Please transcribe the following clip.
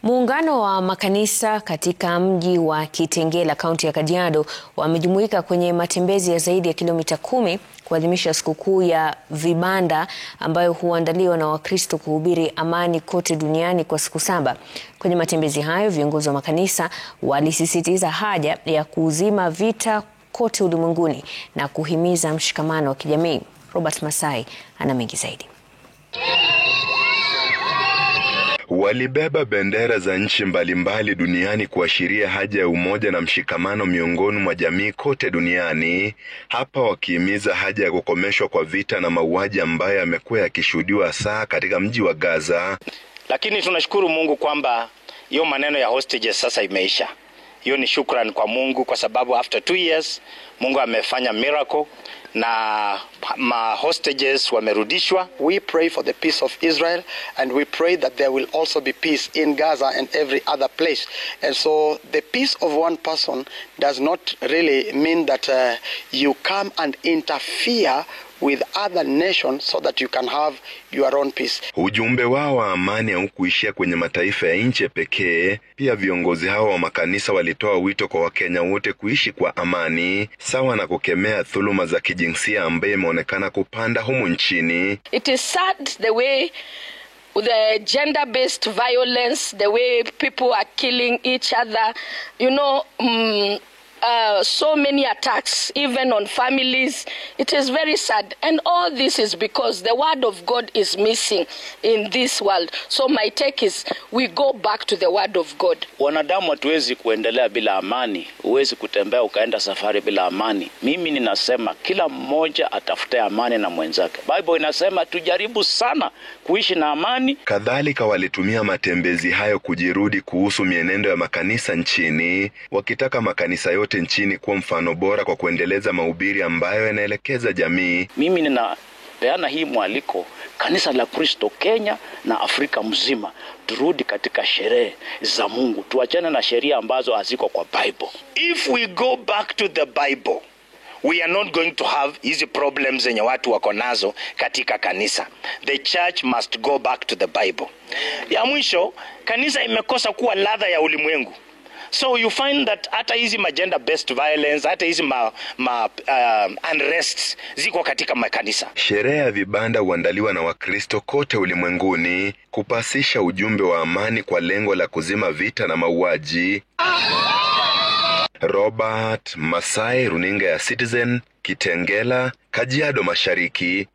Muungano wa makanisa katika mji wa Kitengela, kaunti ya Kajiado, wamejumuika kwenye matembezi ya zaidi ya kilomita 10 kuadhimisha sikukuu ya vibanda ambayo huandaliwa na Wakristo kuhubiri amani kote duniani kwa siku 7. Kwenye matembezi hayo, viongozi wa makanisa walisisitiza haja ya kuuzima vita kote ulimwenguni na kuhimiza mshikamano wa kijamii. Robert Masai ana mengi zaidi. Walibeba bendera za nchi mbalimbali duniani kuashiria haja ya umoja na mshikamano miongoni mwa jamii kote duniani, hapa wakihimiza haja ya kukomeshwa kwa vita na mauaji ambayo yamekuwa yakishuhudiwa saa katika mji wa Gaza. Lakini tunashukuru Mungu kwamba hiyo maneno ya hostages sasa imeisha. Hiyo ni shukrani kwa Mungu kwa sababu after 2 years Mungu amefanya miracle na hostages wamerudishwa. We pray for the peace of Israel, and we pray that there will also be peace in Gaza and every other place. And so the peace of one person does not really mean that you come and interfere with other nations so that you can have your own peace. Ujumbe wao wa amani haukuishia kwenye mataifa ya nje pekee. Pia viongozi hao wa makanisa walitoa wito kwa Wakenya wote kuishi kwa amani, sawa na kukemea dhuluma za kijinsia ambaye imeonekana kupanda humu nchini. It is sad the way the gender-based violence, the way people are killing each other, so many attacks, even on families. It is very sad. And all this is because the word of God is missing in this world. So my take is, we go back to the word of God. Wanadamu hatuwezi kuendelea bila amani. Huwezi kutembea ukaenda safari bila amani. Mimi ninasema kila mmoja atafute amani na mwenzake. Bible inasema tujaribu sana kuishi na amani. Kadhalika walitumia matembezi hayo kujirudi kuhusu mienendo ya makanisa nchini, wakitaka makanisa yote nchini kuwa mfano bora kwa kuendeleza mahubiri ambayo yanaelekeza jamii. Mimi ninapeana hii mwaliko kanisa la Kristo Kenya na Afrika mzima, turudi katika sherehe za Mungu, tuachane na sheria ambazo haziko kwa Bible. If we go back to the Bible, we are not going to have hizi problems zenye watu wako nazo katika kanisa. The church must go back to the Bible. Ya mwisho, kanisa imekosa kuwa ladha ya ulimwengu. So you find that hata hizi gender-based violence, hata hizi unrests ziko katika makanisa. Sherehe ya vibanda huandaliwa na Wakristo kote ulimwenguni kupasisha ujumbe wa amani kwa lengo la kuzima vita na mauaji. Robert Masai, runinga ya Citizen, Kitengela, Kajiado Mashariki.